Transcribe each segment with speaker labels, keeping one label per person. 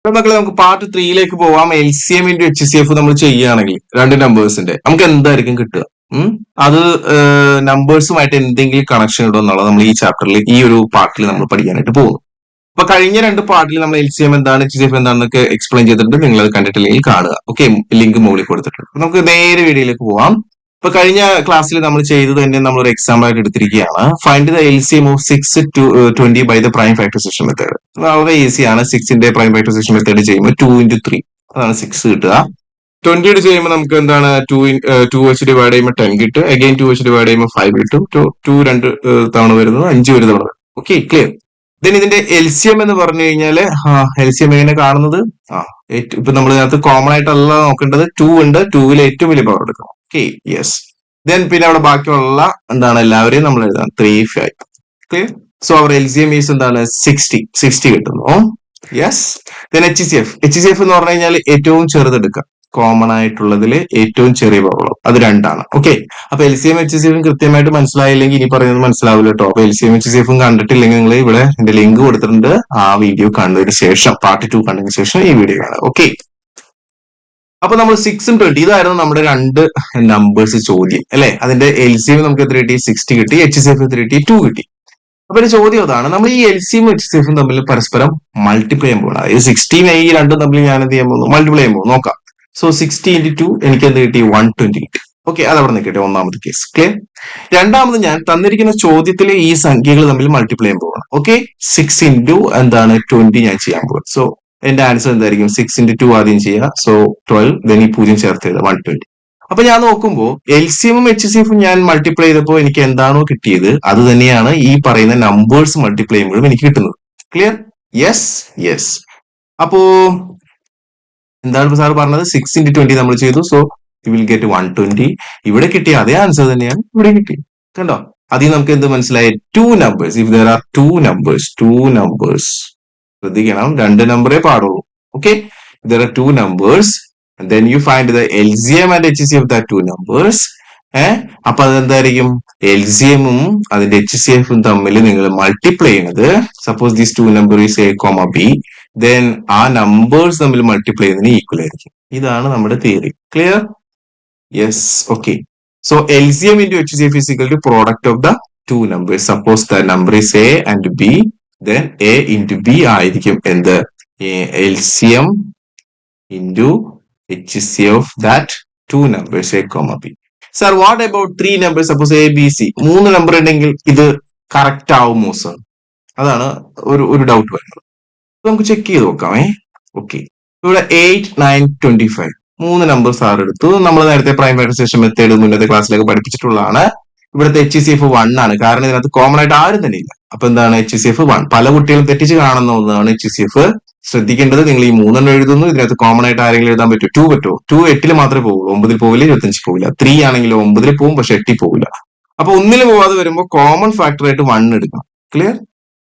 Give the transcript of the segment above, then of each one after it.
Speaker 1: അപ്പൊ മക്കളെ നമുക്ക് പാർട്ട് 3യിലേക്ക് പോവാം. LCM ഇൻറ്റു HCF നമ്മൾ ചെയ്യുകയാണെങ്കിൽ രണ്ട് നമ്പേഴ്സിന്റെ നമുക്ക് എന്തായിരിക്കും കിട്ടുക? അത് നമ്പേഴ്സുമായിട്ട് എന്തെങ്കിലും കണക്ഷൻ ഉണ്ടോ എന്നുള്ളത് നമ്മൾ ഈ ചാപ്റ്ററിൽ ഈ ഒരു പാർട്ടിൽ നമ്മൾ പഠിക്കാനായിട്ട് പോകുന്നു. അപ്പൊ കഴിഞ്ഞ രണ്ട് പാർട്ടിൽ നമ്മൾ LCM എന്താണ് HCF എന്താണെന്നൊക്കെ എക്സ്പ്ലെയിൻ ചെയ്തിട്ടുണ്ട്. നിങ്ങൾ അത് കണ്ടിട്ടില്ലെങ്കിൽ കാണുക. ഓക്കെ, ലിങ്ക് മുകളിൽ കൊടുത്തിട്ടുണ്ട്. അപ്പൊ നമുക്ക് നേരെ വീഡിയോയിലേക്ക് പോവാം. ഇപ്പൊ കഴിഞ്ഞ ക്ലാസ്സിൽ നമ്മൾ ചെയ്തത് തന്നെ നമ്മൾ ഒരു എക്സാമ്പിൾ ആയിട്ട് എടുത്തിരിക്കുകയാണ്. Find the LCM of 6 to 20 by the prime factorisation method. വളരെ ഈസിയാണ്. 6ന്റെ പ്രൈം ഫാക്ടറൈസേഷൻ മെത്തേഡ് ചെയ്യുമ്പോൾ 2 into 3 അതാണ് 6 കിട്ടുക. 20 ചെയ്യുമ്പോൾ നമുക്ക് എന്താണ് 2 വെച്ച് ഡിവൈഡ് ചെയ്യുമ്പോൾ 10 കിട്ടും. അഗൈൻ 2 വെച്ച് ഡിവൈഡ് ചെയ്യുമ്പോൾ 5 കിട്ടും. 2 രണ്ട് തവണ വരുന്നത് 5 ഒരു തവണ. Okay, clear. ദെൻ ഇതിന്റെ LCM എന്ന് പറഞ്ഞു കഴിഞ്ഞാല് LCM എങ്ങനെ കാണുന്നത്? ഇപ്പൊ നമ്മൾ ഇതിനകത്ത് കോമൺ ആയിട്ടല്ല നോക്കേണ്ടത്. 2 ഉണ്ട്. 2വിൽ ഏറ്റവും വലിയ പവർ എടുക്കണം. Okay, yes. ദെൻ പിന്നെ അവിടെ ബാക്കിയുള്ള എന്താണ് എല്ലാവരെയും നമ്മൾ എഴുതാം 3, 5. ക്ലിയർ. സോ അവർ LCM ഈസ് എന്താണ് 60 കിട്ടുന്നു. യെസ്. ദെൻ HCF എന്ന് പറഞ്ഞു കഴിഞ്ഞാൽ ഏറ്റവും ചെറുതെടുക്കാം. കോമൺ ആയിട്ടുള്ളതിൽ ഏറ്റവും ചെറിയ പവർ അത് 2 ആണ്. ഓക്കെ, അപ്പൊ LCM HCF കൃത്യമായിട്ട് മനസ്സിലായില്ലെങ്കിൽ ഇനി പറയുന്നത് മനസ്സിലാവില്ല കേട്ടോ. അപ്പൊ LCM HCF കണ്ടിട്ടില്ലെങ്കിൽ നിങ്ങൾ ഇവിടെ എന്റെ ലിങ്ക് കൊടുത്തിട്ടുണ്ട്. ആ വീഡിയോ കണ്ടതിന് ശേഷം പാർട്ട് 2 കണ്ടതിന് ശേഷം ഈ വീഡിയോ കാണാം. ഓക്കെ, അപ്പൊ നമ്മൾ 6ഉം 20 ഇതായിരുന്നു നമ്മുടെ രണ്ട് നമ്പേഴ്സ് ചോദ്യം അല്ലെ. അതിന്റെ LCM നമുക്ക് എത്ര കിട്ടി? 60 കിട്ടി. HCF എത്ര കിട്ടി? 2 കിട്ടി. അപ്പൊ ഒരു ചോദ്യം അതാണ്, നമ്മൾ ഈ LCM HCF തമ്മിൽ പരസ്പരം മൾട്ടിപ്ലൈ ചെയ്യാൻ പോകണം. ഈ 16 ഈ രണ്ടും തമ്മിൽ ഞാൻ എന്ത് ചെയ്യാൻ പോകുന്നു? മൾട്ടിപ്ലൈ ചെയ്യാൻ പോകും. നോക്കാം. സോ 60 into 2 എനിക്ക് എന്ത് കിട്ടി? 120 കിട്ടി. ഓക്കെ, അതവിടെ നിൽക്കട്ടെ. ഒന്നാമത്തെ കേസ് ക്ലിയർ. രണ്ടാമത് ഞാൻ തന്നിരിക്കുന്ന ചോദ്യത്തിലെ ഈ സംഖ്യകൾ തമ്മിൽ മൾട്ടിപ്ലൈ ചെയ്യാൻ പോകണം. ഓക്കെ, 6 into എന്താണ് 20 ഞാൻ ചെയ്യാൻ പോകും. സോ എന്റെ ആൻസർ എന്തായിരിക്കും? 6 into 2 ആദ്യം ചെയ്യുക. സോ 12, then ഈ 0 ചേർത്ത് ചെയ്ത് 120. അപ്പൊ ഞാൻ നോക്കുമ്പോൾ LCMഉം HCFും ഞാൻ മൾട്ടിപ്ലൈ ചെയ്തപ്പോൾ എനിക്ക് എന്താണോ കിട്ടിയത് അത് തന്നെയാണ് ഈ പറയുന്ന നമ്പേഴ്സ് മൾട്ടിപ്ലൈ ചെയ്യുമ്പോഴും എനിക്ക് കിട്ടുന്നത്. ക്ലിയർ? യെസ്. അപ്പോ എന്താണ് സാർ പറഞ്ഞത്? 6 into 20 നമ്മൾ ചെയ്തു. So you will get 120. ഇവിടെ കിട്ടിയ അതേ ആൻസർ തന്നെയാണ് ഇവിടെ കിട്ടി. കണ്ടോ? അതിൽ നമുക്ക് എന്ത് മനസ്സിലായി? 2 numbers. If there are 2 numbers, ശ്രദ്ധിക്കണം, 2 നമ്പറേ പാടുള്ളൂ. Okay, there are 2 numbers and then you find the LCM and HCF of that 2 numbers. അപ്പൊ അതെന്തായിരിക്കും? LCMഉം അതിന്റെ HCFും തമ്മിൽ നിങ്ങൾ മൾട്ടിപ്ലൈ ചെയ്യുന്നത്, suppose these 2 number is A, B, then ആ നമ്പേഴ്സ് തമ്മിൽ മൾട്ടിപ്ലൈ ചെയ്യുന്നതിന് ഈക്വൽ ആയിരിക്കും. ഇതാണ് നമ്മുടെ theory. Clear? Yes. Okay, so LCM into HCF is equal to product of the 2 numbers. Suppose the number is A and B, then A into B ആയിരിക്കും എന്ത്? LCM into HCF of that 2 numbers A, B. Sir, what about 3 numbers? Suppose A, B, C. 3 number ഉണ്ടെങ്കിൽ ഇത് correct ആവുമോ sir? അതാണ് ഒരു doubt വരുന്നത്. നമുക്ക് check ചെയ്ത് നോക്കാമേ. ഓക്കെ, ഇവിടെ 8, 9, 25 3 നമ്പർ സാർ എടുത്തു. നമ്മൾ നേരത്തെ പ്രൈം ഫാക്ടറൈസേഷൻ മെത്തേഡ് മുന്നത്തെ ക്ലാസ്സിലേക്ക് പഠിപ്പിച്ചിട്ടുള്ളതാണ്. ഇവിടുത്തെ HCF 1 ആണ്, കാരണം ഇതിനകത്ത് കോമൺ ആയിട്ട് ആരും തന്നെ ഇല്ല. അപ്പൊ എന്താണ് HCF 1? പല കുട്ടികളും തെറ്റിച്ച് കാണുന്ന ഒന്നാണ് HCF. ശ്രദ്ധിക്കേണ്ടത്, നിങ്ങൾ ഈ 3 എഴുതുന്നു, ഇതിനകത്ത് കോമൺ ആയിട്ട് ആരെങ്കിലും എഴുതാൻ പറ്റുമോ? 2 പറ്റുമോ? 2 8ൽ മാത്രമേ പോകുള്ളൂ, 9ൽ പോകില്ല, 25 പോകില്ല. 3 ആണെങ്കിലും 9ൽ പോകും, പക്ഷെ 8ൽ പോകില്ല. അപ്പൊ 1ൽ പോവാതെ വരുമ്പോൾ കോമൺ ഫാക്ടർ ആയിട്ട് 1 എടുക്കണം. ക്ലിയർ?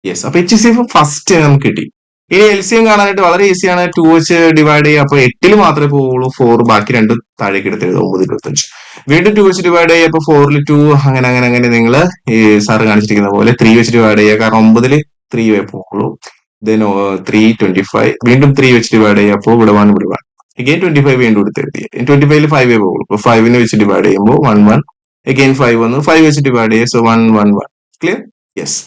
Speaker 1: യെസ്. അപ്പൊ HCF ഫസ്റ്റ് നമുക്ക് കിട്ടി. ഇനി LCM കാണാനായിട്ട് വളരെ ഈസിയാണ്. 2 വെച്ച് ഡിവൈഡ് ചെയ്യുക. അപ്പൊ 8ൽ മാത്രമേ പോവുള്ളൂ. 4 ബാക്കി 2 താഴേക്ക് എടുത്ത് എഴുതും. 9, 25. വീണ്ടും 2 വെച്ച് ഡിവൈഡ് ചെയ്യുക. അപ്പൊ 4ൽ 2 അങ്ങനെ നിങ്ങൾ ഈ സാറ് കാണിച്ചിരിക്കുന്ന പോലെ 3 വെച്ച് ഡിവൈഡ് ചെയ്യുക. കാരണം 9ൽ 3 വേ പോകുള്ളൂ. ദെൻ 3, 25. വീണ്ടും 3 വെച്ച് ഡിവൈഡ് ചെയ്യുക. അപ്പോൾ ഇവിടെ 1, ഇവിടെ 1. അഗൈൻ 25 വീണ്ടും എടുത്ത് എഴുതി. 25ൽ 5 വേ പോകുള്ളൂ. അപ്പൊ 5നെ വെച്ച് ഡിവൈഡ് ചെയ്യുമ്പോൾ 1, 1. അഗൈൻ 5 വന്നു. 5 വെച്ച് ഡിവൈഡ് ചെയ്യുക. സോ 1, 1, 1. ക്ലിയർ? യെസ്.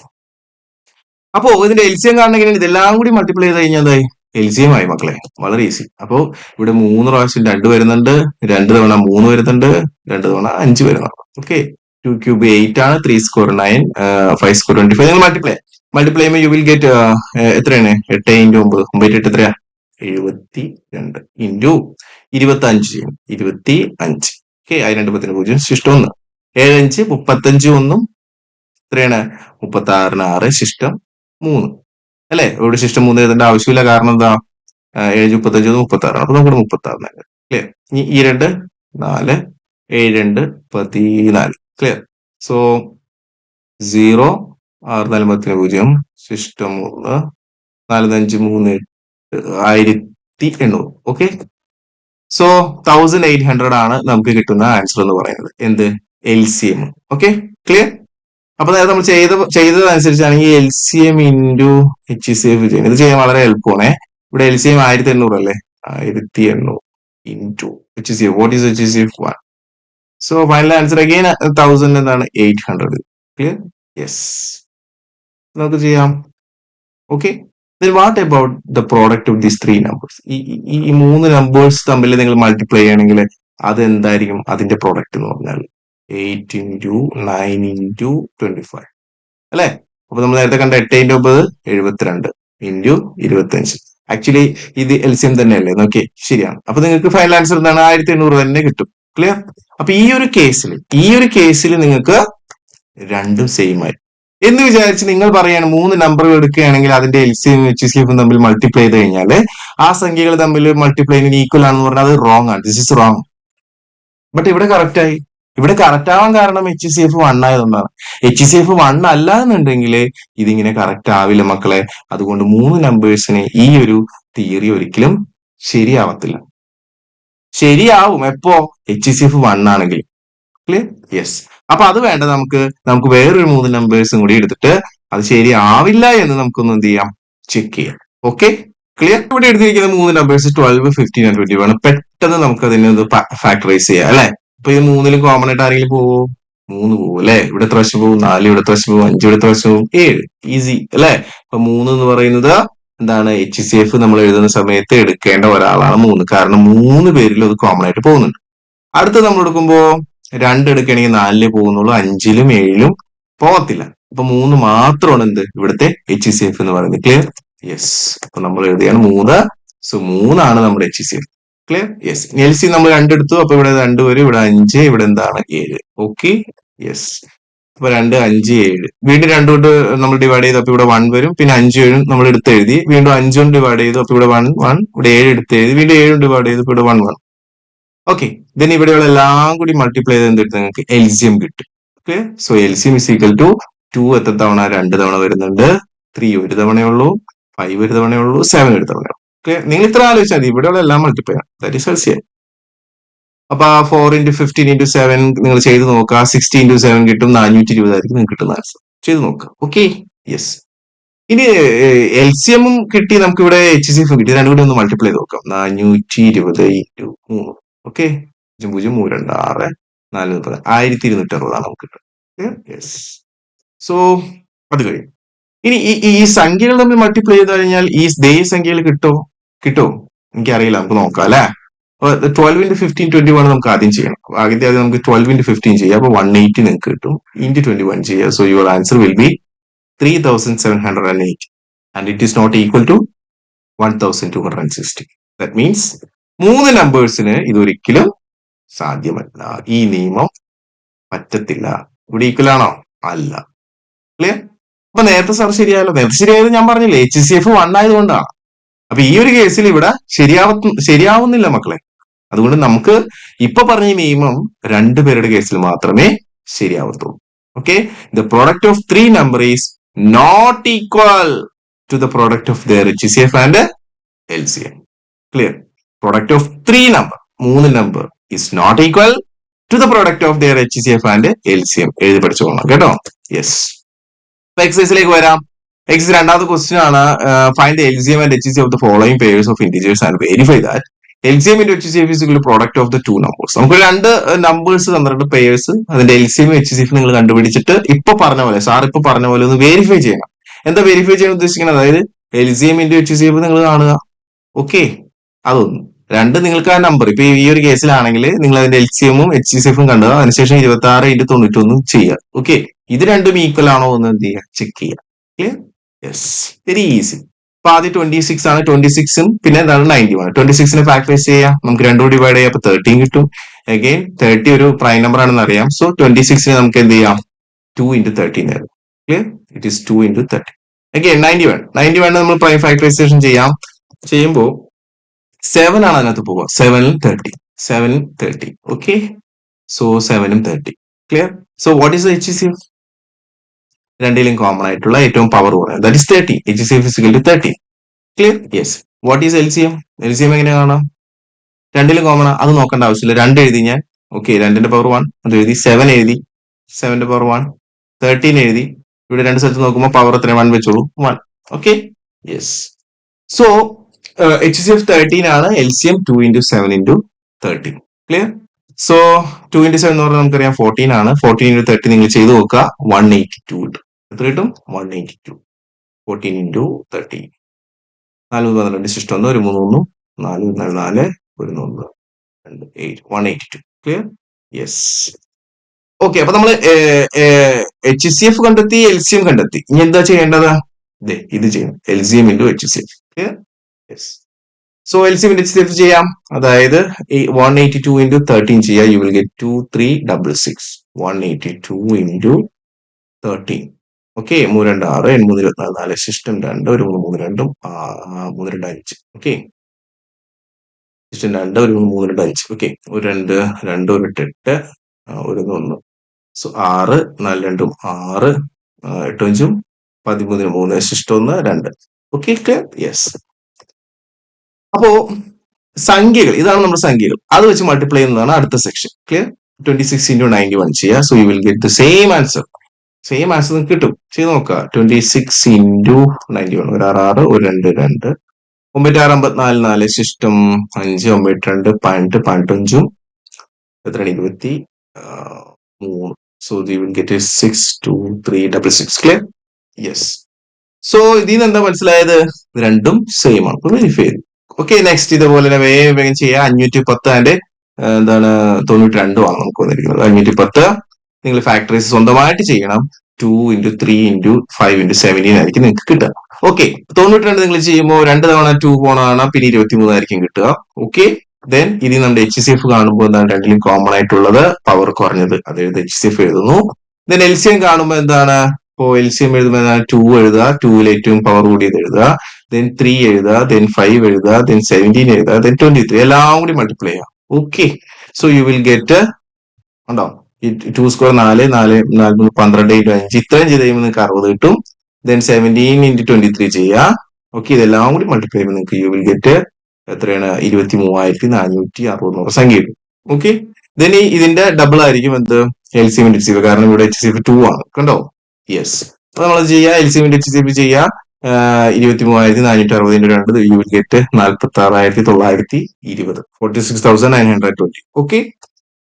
Speaker 1: അപ്പോ ഇതിന്റെ LCM കാണണമെങ്കിൽ ഇതെല്ലാം കൂടി മൾട്ടിപ്ലൈ ചെയ്ത് കഴിഞ്ഞാൽ LCM ആയി മക്കളെ. വളരെ ഈസി. അപ്പോ ഇവിടെ 3 പ്രാവശ്യം 2 വരുന്നുണ്ട്, 2 തവണ 3 വരുന്നുണ്ട്, 2 തവണ 5 വരുന്നുണ്ട്. ഓക്കെ, 2 cube 8 ആണ്, 3 square 9, 5 square 25. നിങ്ങൾ മൾട്ടിപ്ലൈ ചെയ്യുമ്പോൾ യു വിൽ ഗെറ്റ് എത്രയാണ്? 8 into 9, 9 8 എത്രയാ? 72 into 25 ചെയ്യും. 25. ഓക്കെ, അതിന് 2 10 0 ശിഷ്ടം 1. 7 5 35 1 എത്രയാണ്? 36 6 ശിഷ്ടം 3 അല്ലെ. ഇവിടെ ശിഷ്ടം 3 എഴുതേണ്ട ആവശ്യമില്ല, കാരണം എന്താ? 7 35 36 അപ്പൊ നമുക്ക് 36. ക്ലിയർ? ഇനി ഈ 2 4 7 2 14. ക്ലിയർ? സോ 0 6 4 0 ശിഷ്ടം 3 4 5 3 8 1800. ഓക്കെ, സോ 1800 ആണ് നമുക്ക് കിട്ടുന്ന ആൻസർ എന്ന് പറയുന്നത്. എന്ത്? LCM. Okay, clear? അപ്പൊ നേരത്തെ നമ്മൾ ചെയ്തതനുസരിച്ചാണെങ്കിൽ LCM into HCF ചെയ്യുന്നത്. ഇത് ചെയ്യാൻ വളരെ എളുപ്പമാണേ. ഇവിടെ LCM 1800 അല്ലേ, 1800 into HCF. What is HCF 1? So final answer again 1000 എന്താണ് 800. Clear? Yes. നമുക്ക് ചെയ്യാം. Okay. Then what about the product of these three numbers? ഈ മൂന്ന് നമ്പേഴ്സ് തമ്മിൽ നിങ്ങൾ മൾട്ടിപ്ലൈ ചെയ്യണമെങ്കിൽ അത് എന്തായിരിക്കും അതിന്റെ പ്രോഡക്റ്റ് എന്ന് പറഞ്ഞാൽ 8 into 9 into 25 അല്ലെ. അപ്പൊ നമ്മൾ നേരത്തെ കണ്ട 8 into 9 72 into 25. ആക്ച്വലി ഇത് LCM തന്നെയല്ലേ, നോക്കിയേ ശരിയാണ്. അപ്പൊ നിങ്ങൾക്ക് ഫൈനൽ ആൻസർ എന്താണ് 1800 തന്നെ കിട്ടും. ക്ലിയർ? അപ്പൊ ഈ ഒരു കേസിൽ നിങ്ങൾക്ക് രണ്ടും സെയിം ആയി എന്ന് വിചാരിച്ച് നിങ്ങൾ പറയാണ് 3 നമ്പറുകൾ എടുക്കുകയാണെങ്കിൽ അതിന്റെ LCM HCF തമ്മിൽ മൾട്ടിപ്ലൈ ചെയ്ത് കഴിഞ്ഞാൽ ആ സംഖ്യകൾ തമ്മിൽ മൾട്ടിപ്ലൈ ഈക്വൽ ആണെന്ന് പറഞ്ഞാൽ അത് റോങ് ആണ്. This is wrong. ബട്ട് ഇവിടെ കറക്റ്റ് ആയി. ഇവിടെ കറക്റ്റ് ആവാൻ കാരണം HCF 1 ആയതുകൊണ്ടാണ്. HCF 1 അല്ല എന്നുണ്ടെങ്കിൽ ഇതിങ്ങനെ കറക്റ്റ് ആവില്ല മക്കളെ. അതുകൊണ്ട് 3 നമ്പേഴ്സിന് ഈ ഒരു തിയറി ഒരിക്കലും ശരിയാവത്തില്ല. ശരിയാവും എപ്പോ HCF 1 ആണെങ്കിൽ. ക്ലിയർ? യെസ്. അപ്പൊ അത് വേണ്ട, നമുക്ക് വേറൊരു 3 നമ്പേഴ്സും കൂടി എടുത്തിട്ട് അത് ശരിയാവില്ല എന്ന് നമുക്കൊന്ന് എന്ത് ചെയ്യാം, ചെക്ക് ചെയ്യാം. Okay, clear? ഇവിടെ എടുത്തിരിക്കുന്ന 3 നമ്പേഴ്സ് 12, 15 and 21. പെട്ടെന്ന് നമുക്ക് അതിനെ ഒന്ന് ഫാക്ടറൈസ് ചെയ്യാം അല്ലെ. അപ്പൊ ഈ 3ലും കോമൺ ആയിട്ട് ആരെങ്കിലും പോവോ? 3 പോവും അല്ലെ. ഇവിടെ എത്ര വശം പോവും? 4 ഇവിടെ എത്ര വശം പോവും? 5 ഇവിടെ എത്ര വശം പോവും? 7. ഈസി അല്ലെ. അപ്പൊ 3 എന്ന് പറയുന്നത് എന്താണ്, HCF നമ്മൾ എഴുതുന്ന സമയത്ത് എടുക്കേണ്ട ഒരാളാണ് 3. കാരണം 3 പേരിലും അത് കോമൺ ആയിട്ട് പോകുന്നുണ്ട്. അടുത്ത് നമ്മൾ എടുക്കുമ്പോ 2 എടുക്കുകയാണെങ്കിൽ 4 പോകുന്നുള്ളൂ, 5ലും 7ലും പോകത്തില്ല. അപ്പൊ 3 മാത്രമാണ് എന്ത് ഇവിടുത്തെ HCF എന്ന് പറയുന്നത്. ക്ലിയർ? യെസ്. അപ്പൊ നമ്മൾ എഴുതിയാണ് 3. സോ 3 ആണ് നമ്മുടെ HCF. ക്ലിയർ? യെസ്. LCM നമ്മൾ 2 എടുത്തു. അപ്പൊ ഇവിടെ 2 വരും, ഇവിടെ 5, ഇവിടെ എന്താണ് 7. Okay, yes. അപ്പൊ 2, 5, 7. വീണ്ടും 2 കൊണ്ട് നമ്മൾ ഡിവൈഡ് ചെയ്തു. അപ്പൊ ഇവിടെ 1 വരും. പിന്നെ 5, 7 നമ്മൾ എടുത്ത് എഴുതി. വീണ്ടും 5 കൊണ്ട് ഡിവൈഡ് ചെയ്തു. അപ്പൊ ഇവിടെ 1, 1. ഇവിടെ 7 എടുത്ത് എഴുതി. വീണ്ടും 7 ഡിവൈഡ് ചെയ്തു. ഇവിടെ 1, 1. ഓക്കെ, ദെൻ ഇവിടെയുള്ള എല്ലാം കൂടി മൾട്ടിപ്ലൈ ചെയ്ത് എന്തെടുത്ത് നിങ്ങൾക്ക് LCM കിട്ടും. Okay, so LCM is equal to 2 എത്ര തവണ? 2 തവണ വരുന്നുണ്ട്. 3 ഒരു തവണയുള്ളൂ. 5 ഒരു തവണയുള്ളൂ. 7 ഒരു തവണയുള്ളൂ. ഓക്കെ, നിങ്ങൾ ഇത്ര ആലോചിച്ചാൽ മതി. ഇവിടെയുള്ള എല്ലാം മൾട്ടിപ്ലൈ ആണ്. That is LCM. അപ്പൊ 4 into 15 into 7 നിങ്ങൾ ചെയ്ത് നോക്കുക. 60 into 7 കിട്ടും. 420 ആയിരിക്കും നിങ്ങൾക്ക് കിട്ടുന്ന ആൻസർ. ചെയ്ത് നോക്കുക. Okay, yes. ഇനി LCM കിട്ടി, നമുക്ക് ഇവിടെ HCF കിട്ടി. രണ്ടും കൂടി ഒന്ന് മൾട്ടിപ്ലൈ ചെയ്ത് നോക്കാം. 420 into 3. ഓക്കെ, 0, 0, 3, 2, 6, 4, 30. 1260 നമുക്ക് കിട്ടും. യെസ്. സോ അത് കഴിയും. ഇനി ഈ സംഖ്യകൾ തമ്മിൽ മൾട്ടിപ്ലൈ ചെയ്ത് കഴിഞ്ഞാൽ ഈ സംഖ്യകൾ കിട്ടോ എനിക്കറിയില്ല. നമുക്ക് നോക്കാം അല്ലെ. 12 into 15, 21 നമുക്ക് ആദ്യം ചെയ്യണം. ആദ്യം നമുക്ക് 12 into 15 ചെയ്യാം. അപ്പൊ 180 നിങ്ങൾക്ക് കിട്ടും. into 21 ചെയ്യാം. So your answer will be 3708 and it is not equal to 1260. That means 3 നമ്പേഴ്സിന് ഇതൊരിക്കലും സാധ്യമല്ല. ഈ നിയമം പറ്റത്തില്ല. ഇവിടെ ഈക്വൽ ആണോ? അല്ല. ക്ലിയർ? അപ്പൊ നേരത്തെ സാർ ശരിയായല്ലോ. നേരത്തെ ശരിയായത് ഞാൻ പറഞ്ഞില്ലേ, HCF 1 ആയതുകൊണ്ടാണ്. അപ്പൊ ഈ ഒരു കേസിൽ ഇവിടെ ശരിയാവുന്നില്ല മക്കളെ. അതുകൊണ്ട് നമുക്ക് ഇപ്പൊ പറഞ്ഞ നിയമം 2 പേരുടെ കേസിൽ മാത്രമേ ശരിയാവത്തുള്ളൂ. Okay, the product of 3 number is not equal to the product of their HCF and LCM. Clear? Product of 3 number is not equal to the product of their HCF and LCM. എഴുതി പഠിച്ചോളണം കേട്ടോ. Yes. അപ്പൊ എക്സസൈസിലേക്ക് വരാം. Exercise രണ്ടാമത്തെ question ആണ്. Find the LCM and HCF of the following pairs of integers and verify that LCM into HCF is equal to product of the 2 numbers. നമുക്ക് 2 numbers തന്നിട്ട് purse, അതിന്റെ LCM HCF നിങ്ങൾ കണ്ടുപിടിച്ചിട്ട് ഇപ്പൊ പറഞ്ഞ പോലെ, സാർ ഇപ്പൊ പറഞ്ഞ പോലെ ഒന്ന് വെരിഫൈ ചെയ്യണം. എന്താ വെരിഫൈ ചെയ്യാൻ ഉദ്ദേശിക്കുന്നത്? അതായത് LCM into HCF നിങ്ങൾ കാണുക. ഓക്കെ, അതൊന്നും 2 നിങ്ങൾക്ക് ആ നമ്പർ ഇപ്പൊ ഈ ഒരു കേസിലാണെങ്കിൽ നിങ്ങൾ അതിന്റെ LCM-ഉം HCF-ഉം കണ്ടത്, അതിനുശേഷം 26 into 91 ചെയ്യുക. ഓക്കെ, ഇത് രണ്ടും ഈക്വൽ ആണോ എന്ന് എന്ത് ചെയ്യുക, ചെക്ക് ചെയ്യുക. ക്ലിയർ? Yes, very easy. അപ്പൊ ആദ്യം 26 ആണ്. 26-ഉം പിന്നെ എന്താണ് 91. 26-നെ ഫാക്ടറൈസ് ചെയ്യാം. നമുക്ക് 2 ഡിവൈഡ് ചെയ്യാം. അപ്പൊ 13 കിട്ടും. അഗെയിൻ 30 ഒരു പ്രൈം നമ്പർ ആണെന്ന് അറിയാം. സോ 26-നെ നമുക്ക് എന്ത് ചെയ്യാം, 2 into 13 ആയിരുന്നു. Clear? It is 2 into 30. Again 91 നമ്മൾ പ്രൈം ഫാക്ടറൈസേഷൻ ചെയ്യുമ്പോ 7 ആണ് അതിനകത്ത് പോവുക. 7-ൽ 30. 7 30. ഓക്കെ, സോ 7-ഉം 30. Clear? So what is HCF? രണ്ടിലും കോമൺ ആയിട്ടുള്ള ഏറ്റവും പവർ കുറഞ്ഞത്, that is 30. HCF is equal to 30. Clear? Yes. What is LCM? LCM എങ്ങനെ കാണാം? രണ്ടിലും കോമൺ, അത് നോക്കേണ്ട ആവശ്യമില്ല. 2 എഴുതി ഞാൻ. ഓക്കെ, 2ന്റെ പവർ 1 അത് എഴുതി. 7 എഴുതി. 7ന്റെ പവർ 1. 13 എഴുതി. ഇവിടെ 2 സ്ഥലത്ത് നോക്കുമ്പോൾ പവർ എത്ര? 1 വെച്ചോളൂ. 1. Okay, yes. സോ HCF 13 ആണ്, LCM 2 into 7 into 13. Clear? So 2 into 7 എന്ന് പറഞ്ഞാൽ നമുക്കറിയാം 14 ആണ്. 14 into 30 നിങ്ങൾ ചെയ്ത് നോക്കുക, 182 കിട്ടും. എത്ര കിട്ടും? 182. 14 into 30. 4 12 ശിഷ്ടം 1 ഒരു 3 1 4 4 1 1 2 8 182. ക്ലിയർ? യെസ്. ഓക്കെ, അപ്പൊ നമ്മള് HCF കണ്ടെത്തി, LCM കണ്ടെത്തി. ഇനി എന്താ ചെയ്യേണ്ടത്? ഇത് ചെയ്യണം, LCM into HCF. Clear? Yes. So LCM into HCF ചെയ്യാം. അതായത് 182 into 13 ചെയ്യാം. You will get 2366. 182 into 13. Okay, 3 2 6 3 24 4 ശിഷ്ടം 2 ഒരു 3 3 2 3 2 5. ഓക്കെ, ശിഷ്ടം 2 ഒരു 3 2 5. ഓക്കെ, ഒരു 2 2 ഒരു 8 ഒരു 1. സോ 6 4 2 6 8 5 13 3 ശിഷ്ടം 1 2. Okay, clear? യെസ്. അപ്പോ സംഖ്യകൾ, ഇതാണ് നമ്മുടെ സംഖ്യകൾ, അത് വെച്ച് മൾട്ടിപ്ലൈ ചെയ്യുന്നതാണ് അടുത്ത സെക്ഷൻ. ക്ലിയർ? 26 into 91 ചെയ്യുക. So you will get the same answer. Same answer നിങ്ങൾക്ക് കിട്ടും. ചെയ്ത് നോക്കുക. 26 into 91 ഒരു 6 ഒരു 2 2 9 6 54 4 ശിഷ്ടം 5 9 2 18 15 എത്രയാണ് 23. So you will get 6 2 3 66. Clear? Yes. So ഇതിൽ നിന്ന് എന്താ മനസ്സിലായത്? ഇത് രണ്ടും സെയിം ആണ്. വെരിഫൈ ചെയ്തു. ഓക്കെ, നെക്സ്റ്റ് ഇതുപോലെ തന്നെ വേഗം വേഗം ചെയ്യാം. 510 ആൻഡ് എന്താണ് 92 ആണ് നമുക്ക് വന്നിരിക്കുന്നത്. 510 നിങ്ങൾ ഫാക്ടറീസ് സ്വന്തമായിട്ട് ചെയ്യണം. 2 into 3 into 5 into 17 ആയിരിക്കും നിങ്ങൾക്ക് കിട്ടുക. ഓക്കെ, 92 നിങ്ങൾ ചെയ്യുമ്പോൾ 2 തവണ 2 പോണതാണ്, പിന്നെ 23 ആയിരിക്കും കിട്ടുക. ഓക്കെ, ദെൻ ഇനി നമ്മുടെ HCF കാണുമ്പോൾ എന്താണ് രണ്ടിലും കോമൺ ആയിട്ടുള്ളത്? പവർ കുറഞ്ഞത്, അതായത് HCF എഴുതുന്നു. ദെൻ LCM കാണുമ്പോൾ എന്താണ്? ഇപ്പോൾ LCM എഴുതുമ്പോൾ എന്താണ്? 2 എഴുതുക, 2ൽ ഏറ്റവും പവർ കൂടിയത് എഴുതുക, ദെൻ 3 എഴുതുക, ദെൻ 5 എഴുതുക, ദെൻ 17 എഴുതുക, ദെൻ 23, എല്ലാം കൂടി മൾട്ടിപ്ലൈ ചെയ്യാം. Okay, so you will get, ഉണ്ടോ, ഈ 2 സ്ക്വയർ 4 4 4 12 into 5 ഇത്രയും ചെയ്ത് കഴിയുമ്പോൾ നിങ്ങൾക്ക് 60 കിട്ടും. ദെൻ 17 into 23 ചെയ്യുക. ഓക്കെ, ഇതെല്ലാം കൂടി മൾട്ടിപ്ലൈ ചെയ്യുമ്പോൾ നിങ്ങൾക്ക് യു വിൽ ഗെറ്റ് എത്രയാണ്? 23,460 സംഖ്യ കിട്ടും. ഓക്കെ, ദെൻ ഇതിന്റെ ഡബിൾ ആയിരിക്കും എന്ത്? LCM into HCF, കാരണം ഇവിടെ HCF 2 ആണ്. കണ്ടോ? യെസ്. അപ്പൊ നമ്മൾ ചെയ്യുക, LCM into HCF ചെയ്യുക. 23,460 യു വിൽ ഗെറ്റ് 46,920. 46,920. ഓക്കെ,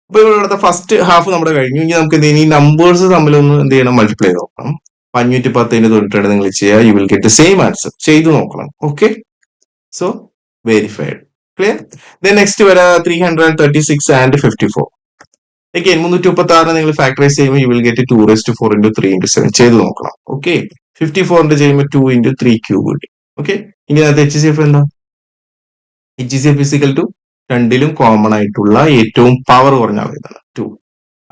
Speaker 1: അപ്പൊ ഇവിടുത്തെ ഫസ്റ്റ് ഹാഫ് നമ്മുടെ കഴിഞ്ഞു. ഇനി നമുക്ക് ഈ നമ്പേഴ്സ് തമ്മിലൊന്ന് എന്ത് ചെയ്യണം? മൾട്ടിപ്ലൈ ചെയ്ത് നോക്കണം. 510 92 നിങ്ങൾ ചെയ്യുക. You will get same answer. ചെയ്തു നോക്കണം. Okay, so verified. Clear? Then next വരാ 336 ആൻഡ് 54. ഓക്കെ, 336 നിങ്ങൾ ഫാക്ടറൈസ് ചെയ്യുമ്പോൾ you will get 2⁴ into 3 into 7. ചെയ്ത് നോക്കണം. ഓക്കെ, 54 ചെയ്യുമ്പോൾ 2 into 3 ക്യൂബ് കിട്ടി. ഓക്കെ, ഇനി അതിനകത്ത് HCF എന്താ? HCF ഫിസിക്കൽ ടു രണ്ടിലും കോമൺ ആയിട്ടുള്ള ഏറ്റവും പവർ കുറഞ്ഞ ആൾ ഇതാണ് 2.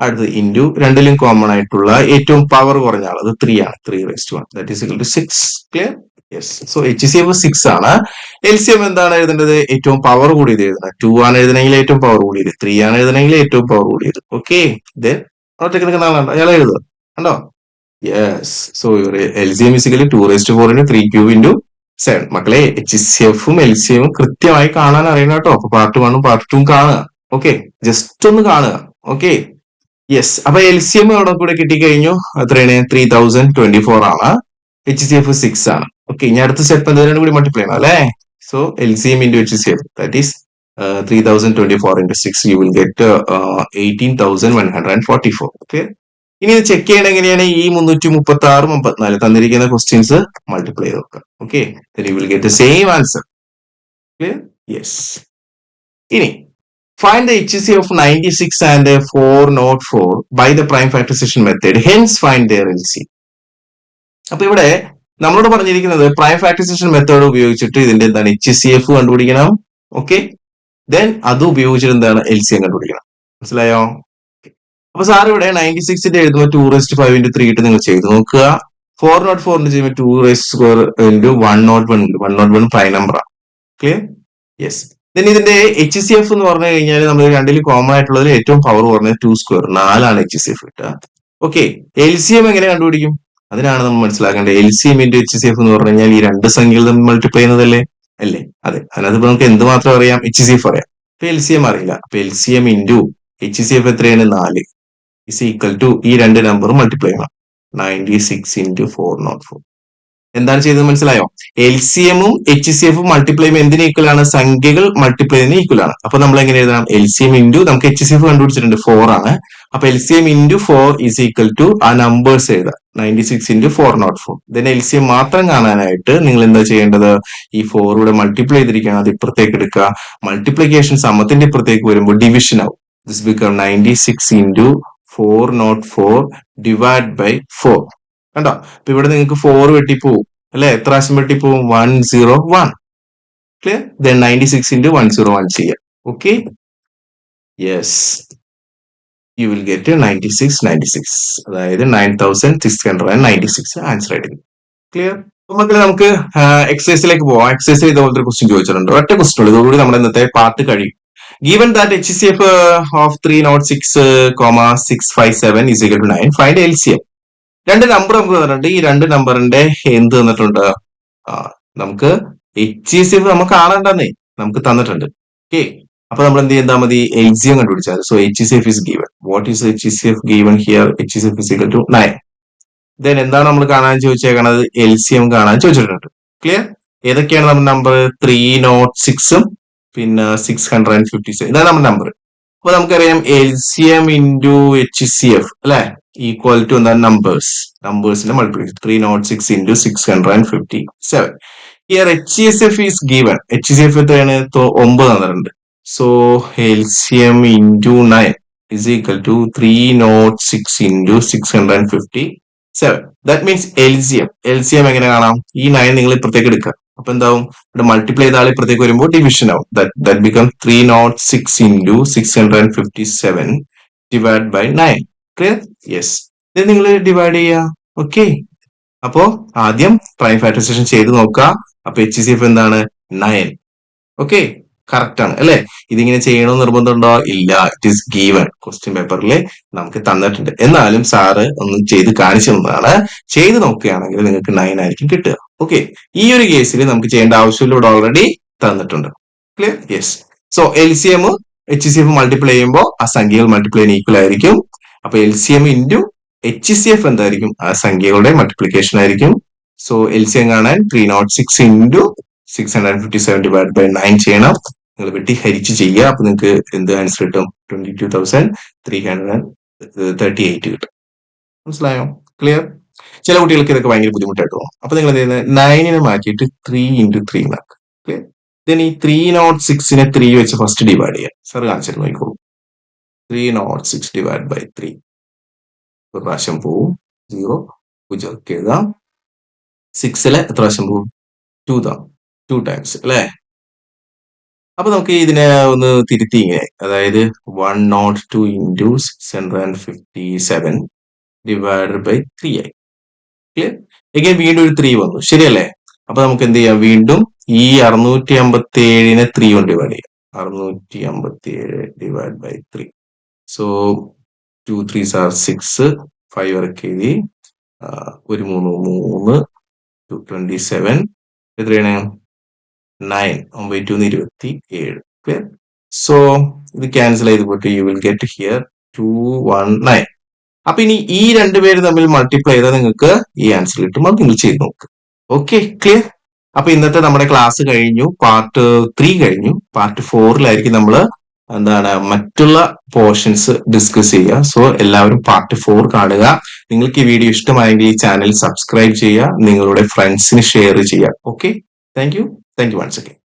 Speaker 1: അടുത്തത് ഇൻറ്റു രണ്ടിലും കോമൺ ആയിട്ടുള്ള ഏറ്റവും പവർ കുറഞ്ഞ ആൾ അത് 3 ആണ്. 3⁻1 that is equal to 6. Clear? Yes. So HCF 6 ആണ്. LCM എന്താണ് എഴുതേണ്ടത്? ഏറ്റവും പവർ കൂടിയത് എഴുതണം. 2 ആണ് എഴുതണമെങ്കിൽ ഏറ്റവും പവർ കൂടിയത്, 3 ആണ് എഴുതണമെങ്കിൽ ഏറ്റവും പവർ കൂടിയത്. ഓക്കെ, ദെൻ ഒറ്റയ്ക്ക് നിൽക്കുന്ന ആളാണ്, അയാൾ എഴുതുക. കണ്ടോ? Yes. So LCM physically 2⁴ into 3 cube into 7. മക്കളെ, HCFും LCMും കൃത്യമായി കാണാൻ അറിയണം കേട്ടോ. അപ്പൊ പാർട്ട് 1ഉം പാർട്ട് 2ഉം കാണുക. ഓക്കെ, ജസ്റ്റ് ഒന്ന് കാണുക. Okay, yes. അപ്പൊ LCM അവിടെ കൂടെ കിട്ടിക്കഴിഞ്ഞു. എത്രയാണ്? 3024 ആണ്. HCF 6 ആണ്. ഓക്കെ, ഇനി അടുത്ത സ്റ്റെപ്പ് എന്തെങ്കിലും കൂടി മൾട്ടിപ്ലൈ ചെയ്യണം അല്ലേ? So LCM into HCF that is 3024 into 6 you will get 18,144. Okay, ഇനി ഇത് ചെക്ക് ചെയ്യണം എങ്ങനെയാണ്? ഈ 336 34 തന്നിരിക്കുന്ന ക്വസ്റ്റ്യൻസ് മൾട്ടിപ്ലൈ ചെയ്ത് നോക്കുക. Okay, you will get the same answer. Clear? Yes. ഇനി find the HCF of 96 and 404 by the prime factorization method. Hence find their LCM. അപ്പൊ ഇവിടെ നമ്മളോട് പറഞ്ഞിരിക്കുന്നത് പ്രൈം ഫാക്ടറൈസേഷൻ മെത്തേഡ് ഉപയോഗിച്ചിട്ട് ഇതിന്റെ എന്താണ് HCF കണ്ടുപിടിക്കണം. ഓക്കെ, ദെൻ അത് ഉപയോഗിച്ചിട്ട് എന്താണ് LCM കണ്ടുപിടിക്കണം. മനസ്സിലായോ? അപ്പൊ സാർ ഇവിടെ 96 എഴുതുമ്പോൾ 2⁵ into 3 ഇട്ട് നിങ്ങൾ ചെയ്ത് നോക്കുക. 404 ചെയ്യുമ്പോൾ 2⁻² into 101. 101 പ്രൈം നമ്പറാണ്. ക്ലിയർ? യെസ്. ദെൻ ഇതിന്റെ HCF എന്ന് പറഞ്ഞു കഴിഞ്ഞാൽ നമ്മൾ രണ്ടിലും കോമൺ ആയിട്ടുള്ളതിൽ ഏറ്റവും പവർ കുറഞ്ഞത് 2² 4 HCF കിട്ടുക. ഓക്കെ, LCM എങ്ങനെ കണ്ടുപിടിക്കും? അതിനാണ് നമ്മൾ മനസ്സിലാക്കേണ്ടത്. LCM into HCF എന്ന് പറഞ്ഞു കഴിഞ്ഞാൽ ഈ രണ്ട് സംഖ്യകൾ തമ്മിൽ മൾട്ടിപ്ലൈ ചെയ്യുന്നതല്ലേ? അല്ലേ? അതെ. അതിനകത്ത് നമുക്ക് എന്ത് മാത്രം അറിയാം? HCF അറിയാം. അപ്പൊ LCM അറിയില്ല. അപ്പൊ LCM into HCF എത്രയാണ്? 4 is equal to ഈ രണ്ട് നമ്പർ മൾട്ടിപ്ലൈ ചെയ്യണം. 96 into 404. എന്താണ് ചെയ്തത് മനസ്സിലായോ? LCMഉം HCFും മൾട്ടിപ്ലൈ ചെയ്യുമ്പോൾ എന്തിന് ഈക്വൽ ആണ്? സംഖ്യകൾ മൾട്ടിപ്ലൈ ചെയ്യുന്നതിന് ഈക്വൽ ആണ്. അപ്പൊ നമ്മൾ എങ്ങനെ എഴുതാം? LCM ഇൻറ്റു നമുക്ക് HCF കണ്ടുപിടിച്ചിട്ടുണ്ട് 4 ആണ്. അപ്പൊ LCM into 4 is equal to ആ നമ്പേഴ്സ് എഴുതാം. 96 ഇൻറ്റു 404. ദെൻ LCM മാത്രം കാണാനായിട്ട് നിങ്ങൾ എന്താ ചെയ്യേണ്ടത്? ഈ 4 ഇവിടെ മൾട്ടിപ്ലൈ ചെയ്തിരിക്കുകയാണ്, അത് ഇപ്പുറത്തേക്ക് എടുക്കുക. മൾട്ടിപ്ലിക്കേഷൻ സമത്തിന്റെ ഇപ്പുറത്തേക്ക് വരുമ്പോൾ ഡിവിഷൻ ആവും. This become 96 into 404 divide by 4. കണ്ടോ? അപ്പൊ ഇവിടെ നിങ്ങൾക്ക് 4 വെട്ടിപ്പോവും അല്ലെ? എത്ര പ്രാവശ്യം വെട്ടിപ്പോവും? 101. ക്ലിയർ? ദെൻ 96 ഇൻറ്റു 101 ചെയ്യാം. Okay, yes, you will get 96. അതായത് 9696 ആൻസർ ആയിട്ട്. ക്ലിയർ? മക്കളെ നമുക്ക് എക്സസൈസിലേക്ക് പോവാം. എക്സസൈസ് ഇതുപോലത്തെ ക്വസ്റ്റ്യൻ ചോദിച്ചിട്ടുണ്ട്. ഒറ്റ ക്വസ്റ്റ്യൻ ഉള്ളൂ, ഇതോടുകൂടി നമ്മുടെ ഇന്നത്തെ പാർട്ട് കഴിയും. Given that HCF of 306,657 is equal to 9, find LCM. രണ്ട് നമ്പർ നമുക്ക് തന്നിട്ടുണ്ട്. ഈ രണ്ട് നമ്പറിന്റെ എന്ത് തന്നിട്ടുണ്ട്? നമുക്ക് HCF നമുക്ക് കാണണ്ടെന്നേ നമുക്ക് തന്നിട്ടുണ്ട്. ഓക്കെ, അപ്പൊ നമ്മൾ എന്ത് ചെയ്താൽ മതി? LCM കണ്ടുപിടിച്ചാൽ. So HCF is given. What is HCF given here? HCF is equal to 9. Then എന്താണ് നമ്മൾ കാണാൻ ചോദിച്ചേക്കണത്? LCM കാണാൻ ചോദിച്ചിട്ടുണ്ട്. ക്ലിയർ? ഏതൊക്കെയാണ് നമ്മുടെ നമ്പർ? 306ഉം പിന്നെ 657. ഇതാണ് നമ്മുടെ നമ്പർ. അപ്പൊ നമുക്കറിയാം LCM ഇൻറ്റു HCF അല്ലെ ഈക്വൽ ടു എന്താണ്? നമ്പേഴ്സിന്റെ multiplication. 306 into 657. Here HCF is given. HCF എത്രയാണ്? 9 തന്നിട്ടുണ്ട്. സോ LCM into 9 is equal to 306 into 657. That means LCM എങ്ങനെ കാണാം? ഈ 9 നിങ്ങൾ ഇപ്പുറത്തേക്ക് എടുക്കുക. അപ്പൊ എന്താവും? ഇവിടെ മൾട്ടിപ്ലൈ ചെയ്ത ആൾ ഇപ്പുറത്തേക്ക് വരുമ്പോൾ ഡിവിഷൻ ആവും. That becomes 306 into 657 divided by 9. Clear? Yes. ഇത് നിങ്ങൾ ഡിവൈഡ് ചെയ്യുക. ഓക്കെ, അപ്പോ ആദ്യം പ്രൈം ഫാക്ടറൈസേഷൻ ചെയ്ത് നോക്കുക. അപ്പൊ HCF എന്താണ്? 9. ഓക്കെ, കറക്റ്റ് ആണ് അല്ലെ? ഇതിങ്ങനെ ചെയ്യണമെന്ന് നിർബന്ധമുണ്ടോ? ഇല്ല. It is given. ക്വസ്റ്റ്യൻ പേപ്പറിൽ നമുക്ക് തന്നിട്ടുണ്ട്. എന്നാലും സാറ് ഒന്നും ചെയ്ത് കാണിച്ചു തന്നതാണ്. ചെയ്ത് നോക്കുകയാണെങ്കിൽ നിങ്ങൾക്ക് 9 ആയിരിക്കും കിട്ടുക. ഓക്കെ, ഈ ഒരു കേസിൽ നമുക്ക് ചെയ്യേണ്ട ആവശ്യമില്ല, ഇവിടെ ഓൾറെഡി തന്നിട്ടുണ്ട്. Clear? Yes. So LCM HCF multiply ചെയ്യുമ്പോൾ ആ സംഖ്യകൾ മൾട്ടിപ്ലൈ ഈക്വൽ ആയിരിക്കും. അപ്പൊ LCM ഇൻറ്റു HCF എന്തായിരിക്കും? ആ സംഖ്യകളുടെ മൾട്ടിപ്ലിക്കേഷൻ ആയിരിക്കും. സോ LCM കാണാൻ 306 ഇൻറ്റു 657 ഡിവൈഡ് ബൈ 9 ചെയ്യണം. നിങ്ങൾ വെട്ടി ഹരിച്ച് ചെയ്യുക. അപ്പൊ നിങ്ങൾക്ക് എന്ത് ആൻസർ കിട്ടും? 22,338 കിട്ടും. മനസ്സിലായോ? ക്ലിയർ? ചില കുട്ടികൾക്ക് ഇതൊക്കെ ഭയങ്കര ബുദ്ധിമുട്ടായിട്ട് പോകും. അപ്പൊ നിങ്ങൾ എന്ത് ചെയ്യുന്നത്? 9നെ മാറ്റിയിട്ട് 3 ഇൻറ്റു 3 ആക്കുക. ക്ലിയർ? ദെൻ ഈ 306നെ 3 വെച്ച് ഫസ്റ്റ് ഡിവൈഡ് ചെയ്യാം. സാർ കാണിച്ചിട്ട് നോക്കിക്കോളൂ. 306 ഡിവൈഡ് ബൈ 3. ഒരു പ്രാവശ്യം പോവും. 0 0 എഴുതാം. 6ലെ എത്ര പ്രാവശ്യം പോവും? 2 ടൈംസ് അല്ലെ? അപ്പൊ നമുക്ക് ഇതിനെ ഒന്ന് തിരുത്തി ഇങ്ങനെ, അതായത് 102 ഇൻറ്റു 657 ഡിവൈഡ് ബൈ 3 ആയി. ക്ലിയർ? എഗൈൻ വീണ്ടും ഒരു 3 വന്നു, ശരിയല്ലേ? അപ്പൊ നമുക്ക് എന്ത് ചെയ്യാം? വീണ്ടും ഈ 657നെ 3 കൊണ്ട് ഡിവൈഡ് ചെയ്യാം. 657 divide by 3. So 2 3s are 6, 5 വരക്ക് എഴുതി, 1 3 3, 27 എത്രയാണ്? 9 9 2 27. ക്ലിയർ? സോ ഇത് ക്യാൻസൽ ചെയ്ത് പോയിട്ട് യു വിൽ ഗെറ്റ് ഹിയർ 219. അപ്പൊ ഇനി ഈ രണ്ടുപേര് തമ്മിൽ മൾട്ടിപ്ലൈ ചെയ്താൽ നിങ്ങൾക്ക് ഈ ആൻസർ കിട്ടും. അത് നിങ്ങൾ ചെയ്ത് നോക്ക്. Okay, clear? അപ്പൊ ഇന്നത്തെ നമ്മുടെ ക്ലാസ് കഴിഞ്ഞു. പാർട്ട് 3 കഴിഞ്ഞു. പാർട്ട് 4ലായിരിക്കും നമ്മൾ എന്താണ് മറ്റുള്ള പോർഷൻസ് ഡിസ്കസ് ചെയ്യുക. സോ എല്ലാവരും പാർട്ട് 4 കാണുക. നിങ്ങൾക്ക് ഈ വീഡിയോ ഇഷ്ടമായെങ്കിൽ ഈ ചാനൽ സബ്സ്ക്രൈബ് ചെയ്യുക, നിങ്ങളുടെ ഫ്രണ്ട്സിന് ഷെയർ ചെയ്യുക. Okay, thank you once again.